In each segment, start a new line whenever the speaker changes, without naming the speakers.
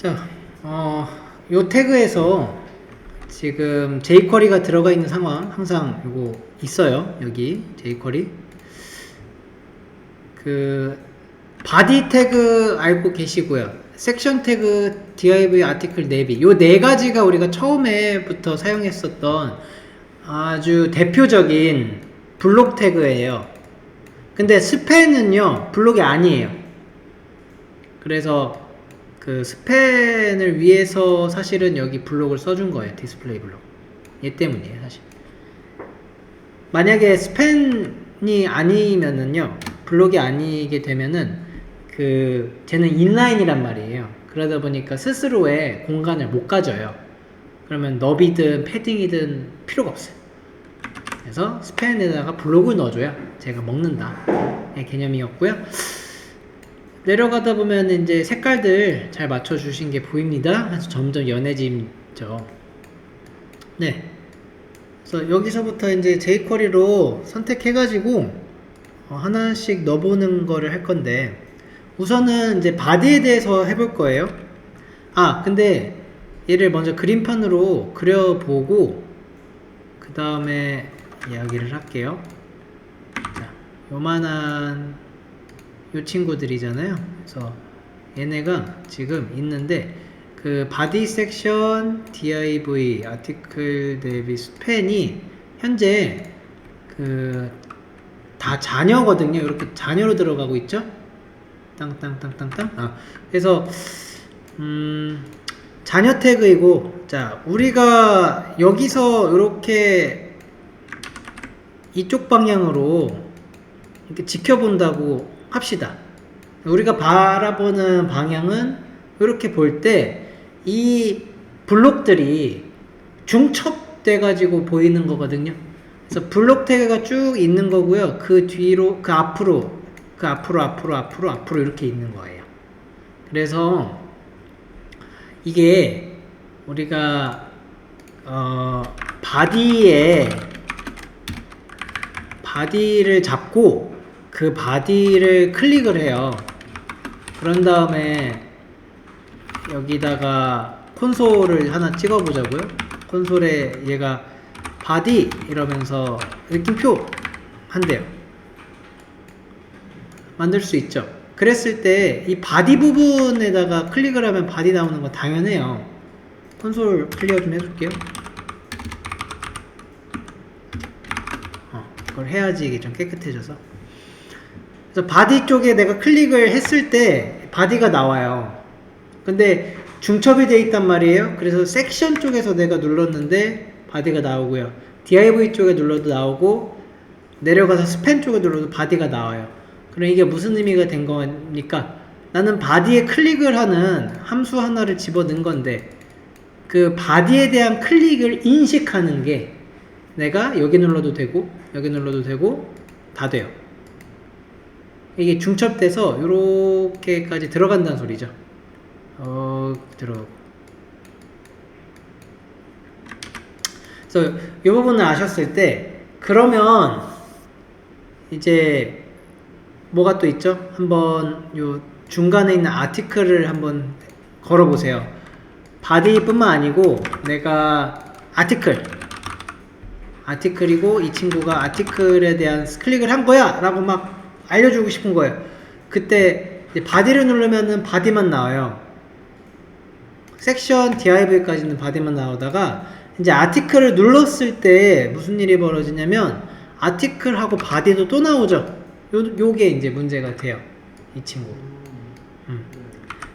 자, 요 태그에서 지금 jQuery가 들어가 있는 상황 항상 요거 있어요. 여기 jQuery 그 body 태그 알고 계시고요. 섹션 태그, div, article, navy 요 네 가지가 우리가 처음에부터 사용했었던 아주 대표적인 블록 태그예요. 근데 스팬은요 블록이 아니에요. 그래서 그 스팬을 위해서 사실은 여기 블록을 써준 거예요. 디스플레이 블록. 얘 때문이에요, 사실. 만약에 스팬이 아니면은요, 블록이 아니게 되면은, 쟤는 인라인이란 말이에요. 그러다 보니까 스스로의 공간을 못 가져요. 그러면 너비든 패딩이든 필요가 없어요. 그래서 스팬에다가 블록을 넣어줘야 제가 먹는다. 개념이었고요. 내려가다 보면 이제 색깔들 잘 맞춰주신 게 보입니다. 그래서 점점 연해지죠. 네. 그래서 여기서부터 이제 jQuery로 선택해가지고 하나씩 넣어보는 거를 할 건데, 우선은 이제 body에 대해서 해볼 거예요. 근데 얘를 먼저 그림판으로 그려보고, 그 다음에 이야기를 할게요. 자, 요만한 요 친구들이잖아요. 그래서 얘네가 지금 있는데 그 body section, div, article, nav, span이 현재 다 자녀거든요. 이렇게 자녀로 들어가고 있죠. 땅땅땅땅땅. 그래서 자녀 태그이고, 자 우리가 여기서 이렇게 이쪽 방향으로 이렇게 지켜본다고 합시다. 우리가 바라보는 방향은 이렇게 볼 때 이 블록들이 중첩돼 가지고 보이는 거거든요. 그래서 블록 태그가 쭉 있는 거고요. 그 뒤로, 앞으로 이렇게 있는 거예요. 그래서 이게 우리가 바디를 잡고 그 바디를 클릭을 해요. 그런 다음에 여기다가 콘솔을 하나 찍어보자고요. 콘솔에 얘가 바디 이러면서 느낌표 한대요. 만들 수 있죠. 그랬을 때 이 바디 부분에다가 클릭을 하면 바디 나오는 거 당연해요. 콘솔 클리어 좀 해줄게요. 그걸 해야지 이게 좀 깨끗해져서. 그래서 바디 쪽에 내가 클릭을 했을 때 바디가 나와요. 근데 중첩이 돼 있단 말이에요. 그래서 섹션 쪽에서 내가 눌렀는데 바디가 나오고요. div 쪽에 눌러도 나오고, 내려가서 스팬 쪽에 눌러도 바디가 나와요. 그럼 이게 무슨 의미가 된 거니까, 나는 바디에 클릭을 하는 함수 하나를 집어넣은 건데 그 바디에 대한 클릭을 인식하는 게 내가 여기 눌러도 되고 여기 눌러도 되고 다 돼요. 이게 중첩돼서 요렇게까지 들어간다는 소리죠. 들어가고. 그래서 이 부분을 아셨을 때, 그러면 이제 뭐가 또 있죠? 한번 요 중간에 있는 아티클을 한번 걸어보세요. 바디뿐만 아니고 내가 아티클이고 이 친구가 아티클에 대한 클릭을 한 거야 라고 막 알려주고 싶은 거예요. 그때 이제 바디를 누르면은 바디만 나와요. 섹션 div까지는 바디만 나오다가 이제 아티클을 눌렀을 때 무슨 일이 벌어지냐면 아티클하고 바디도 또 나오죠. 요게 이제 문제가 돼요. 이 친구.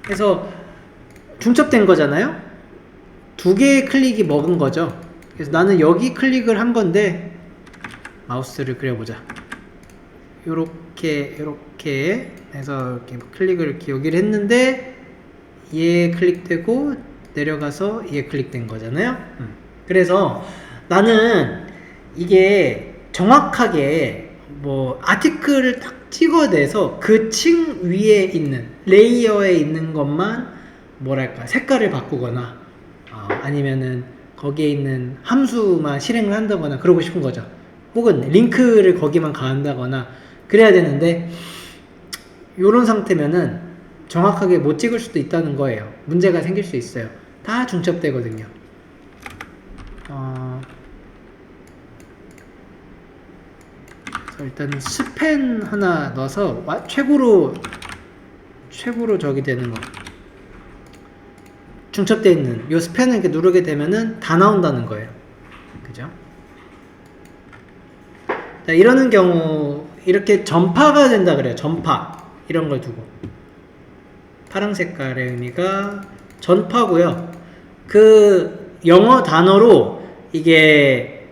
그래서 중첩된 거잖아요. 두 개의 클릭이 먹은 거죠. 그래서 나는 여기 클릭을 한 건데, 마우스를 그려보자. 요렇게 해서 이렇게 클릭을 이렇게 여기를 했는데 얘 클릭되고 내려가서 얘 클릭된 거잖아요. 그래서 나는 이게 정확하게 뭐 아티클을 딱 찍어내서 그 층 위에 있는 레이어에 있는 것만 뭐랄까 색깔을 바꾸거나 아니면은 거기에 있는 함수만 실행을 한다거나 그러고 싶은 거죠. 혹은 링크를 거기만 가한다거나 그래야 되는데, 요런 상태면은 정확하게 못 찍을 수도 있다는 거예요. 문제가 생길 수 있어요. 다 중첩되거든요. 일단 스팬 하나 넣어서 최고로 저기 되는 거, 중첩되어 있는 요 스팬을 이렇게 누르게 되면은 다 나온다는 거예요. 그죠? 자, 이러는 경우 이렇게 전파가 된다 그래요. 전파, 이런 걸 두고 파란 색깔의 의미가 전파고요. 그 영어 단어로 이게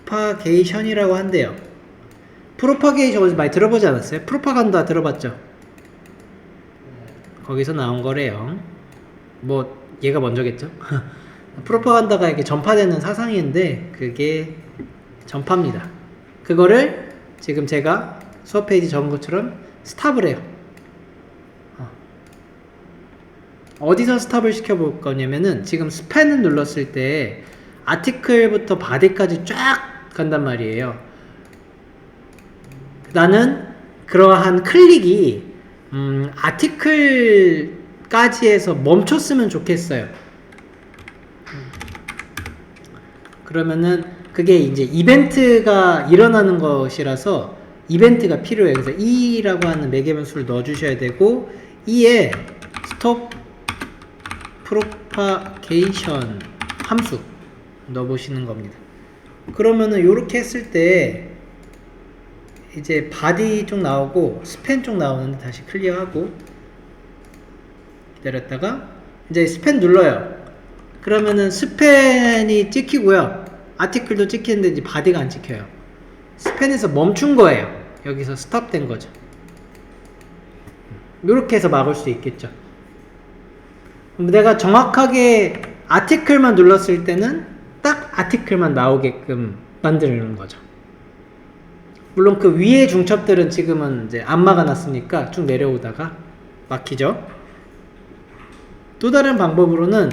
프로파게이션이라고 한대요. 프로파게이션 어디서 많이 들어보지 않았어요? 프로파간다 들어봤죠? 거기서 나온 거래요. 뭐 얘가 먼저겠죠? 프로파간다가 이렇게 전파되는 사상인데 그게 전파입니다. 그거를 지금 제가 수업 페이지 적은 것처럼 스탑을 해요. 어디서 스탑을 시켜볼 거냐면은 지금 스팬을 눌렀을 때 아티클부터 바디까지 쫙 간단 말이에요. 나는 그러한 클릭이 아티클까지 해서 멈췄으면 좋겠어요. 그러면은 그게 이제 이벤트가 일어나는 것이라서 이벤트가 필요해요. 그래서 E라고 하는 매개변수를 넣어주셔야 되고 E에 스톱 프로파게이션 함수 넣어보시는 겁니다. 그러면은 요렇게 했을 때 이제 바디 쪽 나오고 스팬 쪽 나오는데 다시 클리어하고 기다렸다가 이제 스팬 눌러요. 그러면은 스팬이 찍히고요. 아티클도 찍히는데 이제 바디가 안 찍혀요. 스팬에서 멈춘 거예요. 여기서 스탑된 거죠. 요렇게 해서 막을 수 있겠죠. 내가 정확하게 아티클만 눌렀을 때는 딱 아티클만 나오게끔 만드는 거죠. 물론 그 위에 중첩들은 지금은 이제 안 막아놨으니까 쭉 내려오다가 막히죠. 또 다른 방법으로는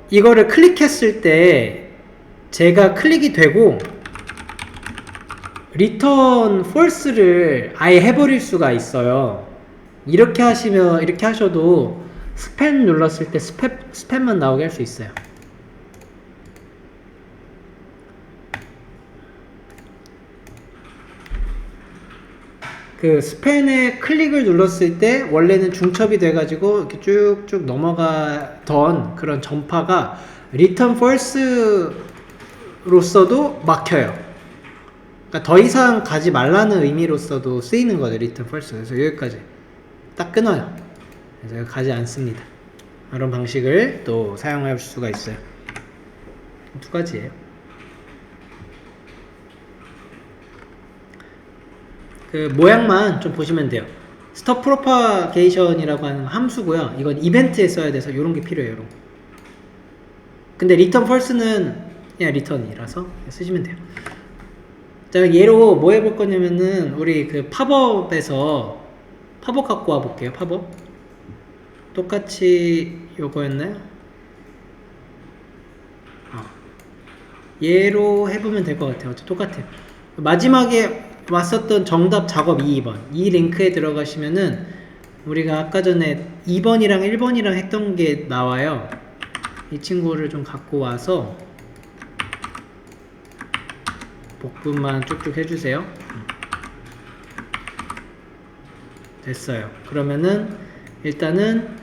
이거를 클릭했을 때 제가 클릭이 되고 return false를 아예 해버릴 수가 있어요. 이렇게 하셔도 스팸 눌렀을 때 스팸만 나오게 할 수 있어요. 그 스팬에 클릭을 눌렀을 때 원래는 중첩이 돼가지고 이렇게 쭉쭉 넘어가던 그런 전파가 return false로서도 막혀요. 그러니까 더 이상 가지 말라는 의미로서도 쓰이는 거죠. return false. 그래서 여기까지 딱 끊어요. 그래서 가지 않습니다. 이런 방식을 또 사용할 수가 있어요. 두 가지예요. 그 모양만 좀 보시면 돼요. 스톱 프로파게이션이라고 하는 함수고요. 이건 이벤트에 써야 돼서 이런 게 필요해요. 요런 거. 근데 return false는 그냥 return이라서 쓰시면 돼요. 자, 예로 뭐 해볼 거냐면은 우리 그 팝업에서 팝업 갖고 와 볼게요. 팝업 똑같이 요거였나요? 얘로 해보면 될 것 같아요. 똑같아요. 마지막에 왔었던 정답 작업 2번 이 링크에 들어가시면은 우리가 아까 전에 2번이랑 1번이랑 했던 게 나와요. 이 친구를 좀 갖고 와서 복붙만 쭉쭉 해주세요. 됐어요. 그러면은 일단은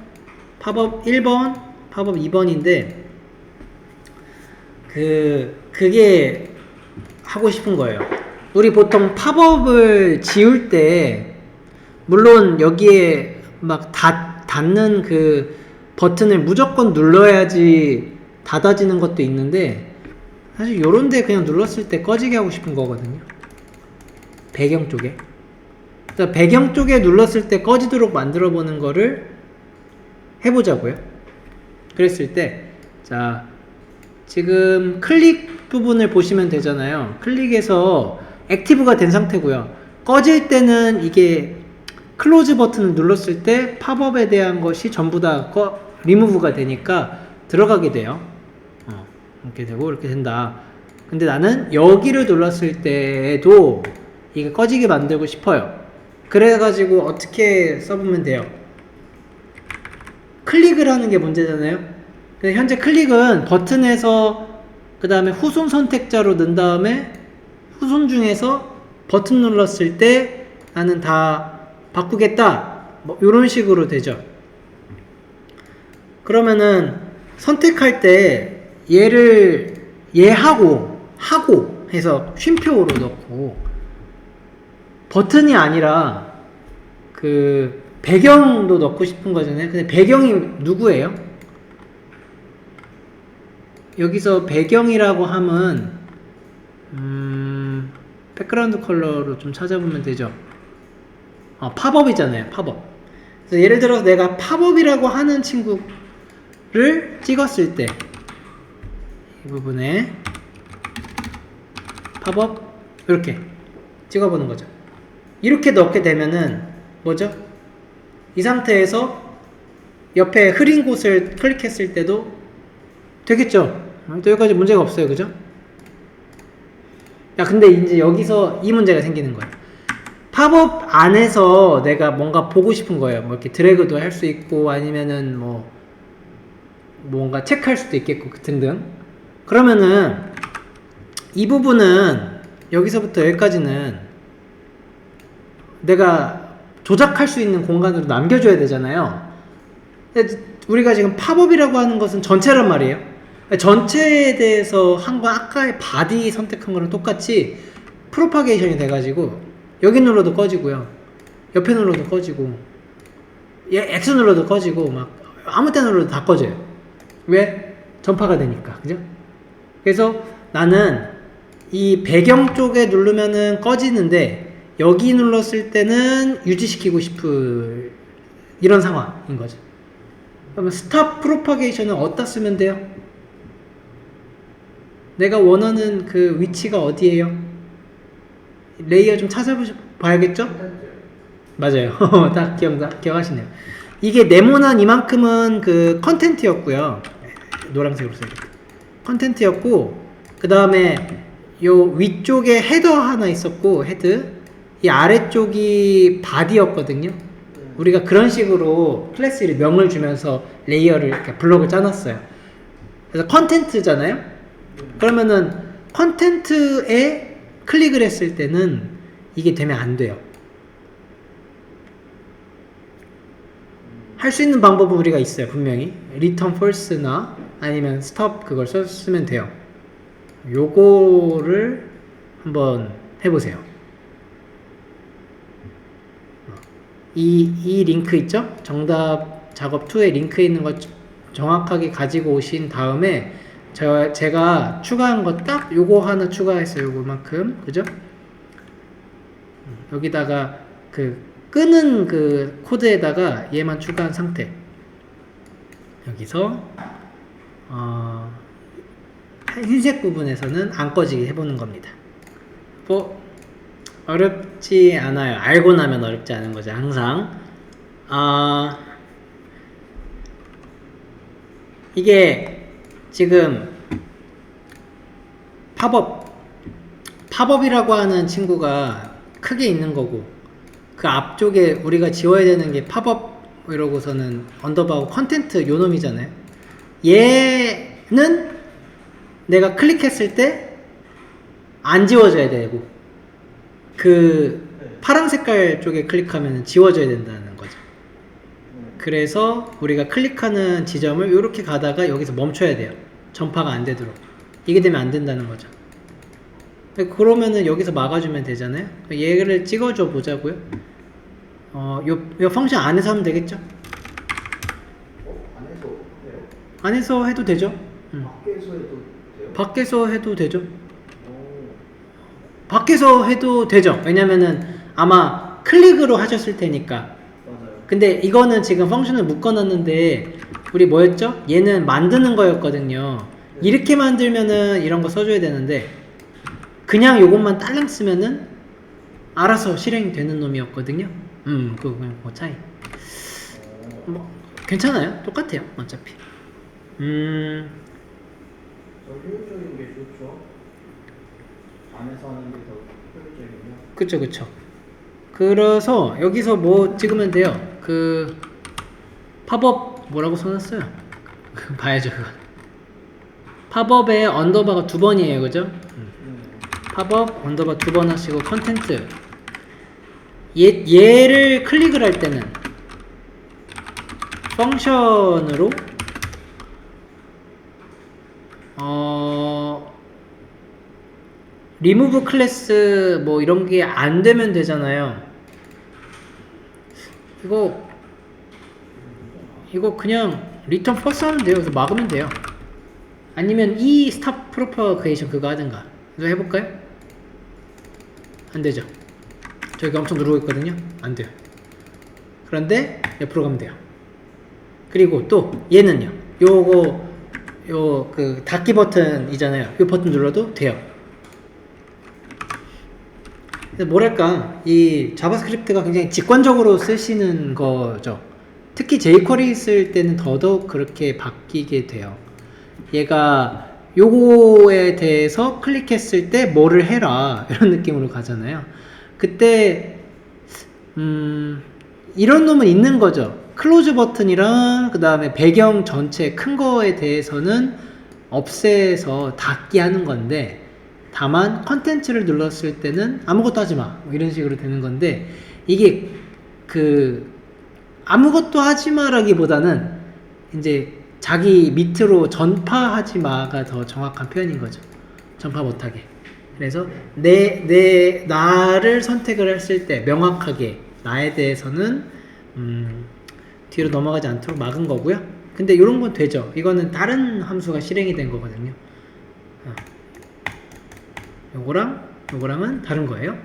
팝업 1번, 팝업 2번인데 그게 하고 싶은 거예요. 우리 보통 팝업을 지울 때 물론 여기에 막 닫는 그 버튼을 무조건 눌러야지 닫아지는 것도 있는데 사실 요런데 그냥 눌렀을 때 꺼지게 하고 싶은 거거든요. 배경 쪽에. 그러니까 배경 쪽에 눌렀을 때 꺼지도록 만들어 보는 거를 해보자고요. 그랬을 때 자 지금 클릭 부분을 보시면 되잖아요. 클릭해서 액티브가 된 상태고요. 꺼질 때는 이게 클로즈 버튼을 눌렀을 때 팝업에 대한 것이 전부 다 리무브가 되니까 들어가게 돼요. 이렇게 되고 이렇게 된다. 근데 나는 여기를 눌렀을 때에도 이게 꺼지게 만들고 싶어요. 그래가지고 어떻게 써보면 돼요? 클릭을 하는 게 문제잖아요. 근데 현재 클릭은 버튼에서 그 다음에 후손 선택자로 넣은 다음에 후손 중에서 버튼 눌렀을 때 나는 다 바꾸겠다 뭐 이런 식으로 되죠. 그러면은 선택할 때 얘를 얘하고 하고 해서 쉼표로 넣고 버튼이 아니라 그 배경도 넣고 싶은 거잖아요. 근데 배경이 누구예요? 여기서 배경이라고 하면 백그라운드 컬러로 좀 찾아보면 되죠. 팝업이잖아요. 팝업. 그래서 예를 들어서 내가 팝업이라고 하는 친구를 찍었을 때 이 부분에 팝업 이렇게 찍어보는 거죠. 이렇게 넣게 되면은 뭐죠? 이 상태에서 옆에 흐린 곳을 클릭했을 때도 되겠죠? 또 여기까지 문제가 없어요. 그죠? 야, 근데 이제 여기서 이 문제가 생기는 거예요. 팝업 안에서 내가 뭔가 보고 싶은 거예요. 뭐 이렇게 드래그도 할 수 있고 아니면은 뭐 뭔가 체크할 수도 있겠고 등등. 그러면은 이 부분은 여기서부터 여기까지는 내가 조작할 수 있는 공간으로 남겨줘야 되잖아요. 근데 우리가 지금 팝업이라고 하는 것은 전체란 말이에요. 전체에 대해서 한 거 아까의 바디 선택한 거랑 똑같이 프로파게이션이 돼가지고 여기 눌러도 꺼지고요, 옆에 눌러도 꺼지고, X 눌러도 꺼지고, 막 아무 때 눌러도 다 꺼져요. 왜? 전파가 되니까. 그죠? 그래서 나는 이 배경 쪽에 누르면은 꺼지는데 여기 눌렀을 때는 유지시키고 싶은 이런 상황인 거죠. 그러면 스탑 프로파게이션은 어디다 쓰면 돼요? 내가 원하는 그 위치가 어디예요? 레이어 좀 찾아봐야겠죠? 맞아요. 딱 기억하시네요. 이게 네모난 이만큼은 그 컨텐트였고요. 노란색으로 써야겠다. 컨텐트였고, 그 다음에 요 위쪽에 헤더 하나 있었고, 헤드. 이 아래쪽이 바디였거든요. 우리가 그런 식으로 클래스에 명을 주면서 레이어를 이렇게 블록을 짜놨어요. 그래서 컨텐트잖아요. 그러면은 컨텐트에 클릭을 했을 때는 이게 되면 안 돼요. 할 수 있는 방법은 우리가 있어요. 분명히 return false나 아니면 stop 그걸 썼으면 돼요. 요거를 한번 해보세요. 이 링크 있죠? 정답 작업 2에 링크 있는 거 정확하게 가지고 오신 다음에 제가 추가한 거 딱 요거 하나 추가했어요. 요거만큼. 그죠? 여기다가 그 끄는 그 코드에다가 얘만 추가한 상태. 여기서 흰색 부분에서는 안 꺼지게 해보는 겁니다. 뭐 어렵지 않아요. 알고 나면 어렵지 않은 거죠. 항상 이게 지금 팝업이라고 하는 친구가 크게 있는 거고, 그 앞쪽에 우리가 지워야 되는 게 팝업 이러고서는 언더바고 컨텐트 요 놈이잖아요. 얘는 내가 클릭했을 때 안 지워져야 되고, 그 파란 색깔 쪽에 클릭하면 지워져야 된다는 거죠. 그래서 우리가 클릭하는 지점을 이렇게 가다가 여기서 멈춰야 돼요. 전파가 안 되도록. 이게 되면 안 된다는 거죠. 그러면은 여기서 막아주면 되잖아요. 얘를 찍어줘 보자고요. 요 펑션 안에서 하면 되겠죠?
안에서 해요?
안에서 해도 되죠.
밖에서 해도 돼요?
밖에서 해도 되죠. 밖에서 해도 되죠. 왜냐면은 아마 클릭으로 하셨을 테니까.
맞아요.
근데 이거는 지금 펑션을 묶어놨는데 우리 뭐였죠? 얘는 만드는 거였거든요.
네.
이렇게 만들면은 이런 거 써줘야 되는데 그냥 요것만 딸랑 쓰면은 알아서 실행되는 놈이었거든요. 그냥 그 차이. 뭐 괜찮아요. 똑같아요. 어차피.
더 효율적인 게 좋죠. 안에서 하는 게 더 효율적이군요.
그쵸, 그쵸. 그래서 여기서 뭐 찍으면 돼요. 그 팝업 뭐라고 써놨어요? 봐야죠, 그거. 팝업에 언더바가 두 번이에요, 그죠? 팝업 언더바 두 번 하시고 컨텐츠. 얘를 클릭을 할 때는 펑션으로 리무브 클래스 뭐 이런 게 안 되면 되잖아요. 이거 그냥 리턴 펄스 하면 돼요. 그래서 막으면 돼요. 아니면 이 스탑 프로퍼게이션 그거 하든가. 그래서 해볼까요? 안 되죠. 저기 엄청 누르고 있거든요. 안 돼요. 그런데 옆으로 가면 돼요. 그리고 또 얘는요. 요거 그 닫기 버튼이잖아요. 요 버튼 눌러도 돼요. 뭐랄까 이 자바스크립트가 굉장히 직관적으로 쓰시는 거죠. 특히 jQuery 쓸 때는 더더욱 그렇게 바뀌게 돼요. 얘가 요거에 대해서 클릭했을 때 뭐를 해라 이런 느낌으로 가잖아요. 그때 이런 놈은 있는 거죠. 클로즈 버튼이랑 그 다음에 배경 전체 큰 거에 대해서는 없애서 닫기 하는 건데, 다만 컨텐츠를 눌렀을 때는 아무것도 하지 마 뭐 이런 식으로 되는 건데, 이게 그 아무것도 하지 마라기보다는 이제 자기 밑으로 전파하지 마가 더 정확한 표현인 거죠. 전파 못하게. 그래서 나를 선택을 했을 때 명확하게 나에 대해서는 뒤로 넘어가지 않도록 막은 거고요. 근데 이런 건 되죠. 이거는 다른 함수가 실행이 된 거거든요. 요거랑은 다른 거예요.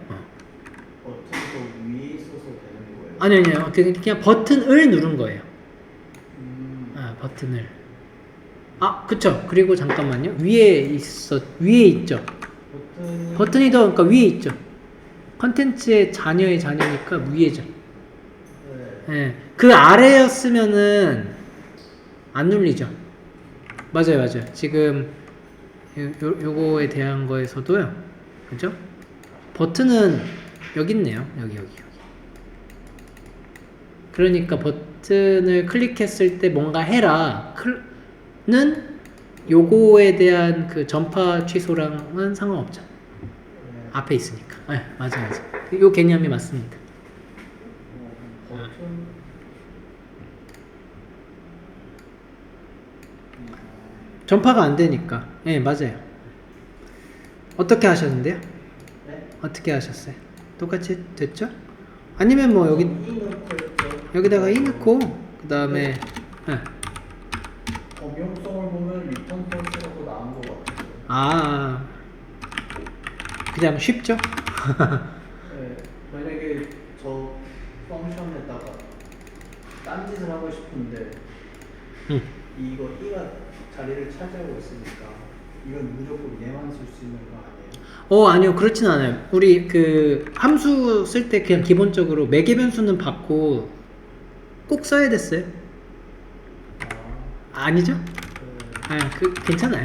버튼도 위에 있어서 되는 거예요?
아니요. 그냥 버튼을 누른 거예요. 버튼을. 그쵸. 그리고 잠깐만요. 위에 있죠. 버튼이 더, 그러니까 위에 있죠. 컨텐츠의 자녀의 자녀니까 위에죠. 네. 그 아래였으면은 안 눌리죠. 맞아요. 지금 요거에 대한 거에서도요. 그죠? 버튼은 여기 있네요. 여기. 그러니까 버튼을 클릭했을 때 뭔가 해라는 요거에 대한 그 전파 취소랑은 상관없죠. 앞에 있으니까. 네, 맞아. 요 개념이 맞습니다.
버튼
전파가 안 되니까. 네, 맞아요. 어떻게 하셨는데요?
네?
어떻게 하셨어요? 똑같이 됐죠? 아니면 뭐 여기다가 이 넣고 그 다음에
범용성을 보면 리턴 펄스라고 나온 것 같아요.
그냥 쉽죠?
네, 만약에 저 펑션에다가 딴짓을 하고 싶은데 이가 자리를 차지하고 있으니까 이건 무조건 얘만 쓸 수 있는 거 아니에요?
아니요. 그렇진 않아요. 우리 그 함수 쓸 때 그냥 기본적으로 매개 변수는 받고 꼭 써야 됐어요. 아니죠? 괜찮아요.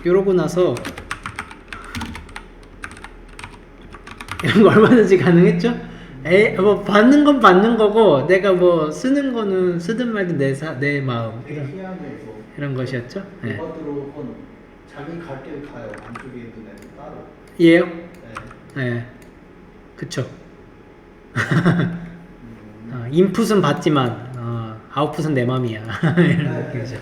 이러고 나서 이런 거 얼마든지 가능했죠? 뭐 받는 건 받는 거고 내가 뭐 쓰는 거는 쓰든 말든 내 마음 이런 것이었죠? 네.
오버드롭은 자기 갈 길 가요. 안쪽에 있는 애는 따로.
이해요?
네.
네. 그쵸. 인풋은 받지만 아웃풋은 내 맘이야. 이런 느낌이죠.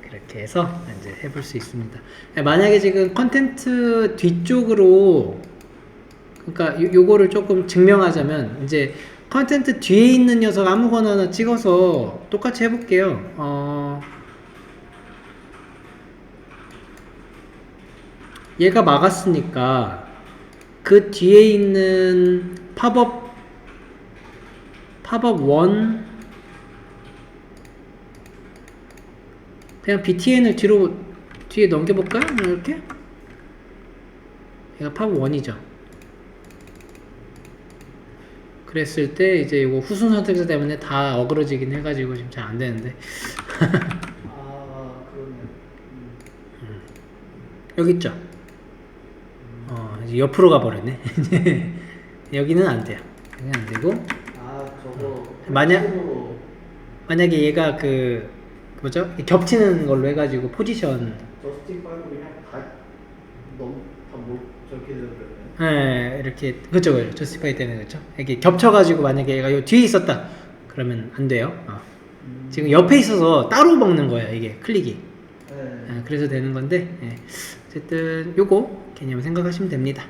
그렇게 해서 이제 해볼 수 있습니다. 만약에 지금 컨텐트 뒤쪽으로, 그러니까 요거를 조금 증명하자면, 이제 컨텐트 뒤에 있는 녀석 아무거나 하나 찍어서 똑같이 해볼게요. 얘가 막았으니까 그 뒤에 있는 팝업 1 그냥 btn을 뒤에 넘겨볼까요? 이렇게? 얘가 팝업 1이죠. 그랬을 때 이제 이거 후순 선택자 때문에 다 어그러지긴 해가지고 지금 잘 안되는데
그러네.
여기 있죠? 이제 옆으로 가버렸네. 여기는 안 돼요. 여기는 안 되고
아 저거
만약-
식으로
만약에 얘가 그 뭐죠? 겹치는 걸로 해가지고 포지션
저스티파이로 그냥 다 너무 다뭐 저렇게 되버렸네.
네, 이렇게 그쵸 그쵸 저스티파이 때는 그쵸 이게 겹쳐가지고 만약에 얘가 요 뒤에 있었다 그러면 안 돼요. 지금 옆에 있어서 따로 먹는 거예요 이게 클릭이.
네.
그래서 되는 건데 어쨌든 요거 개념 생각하시면 됩니다.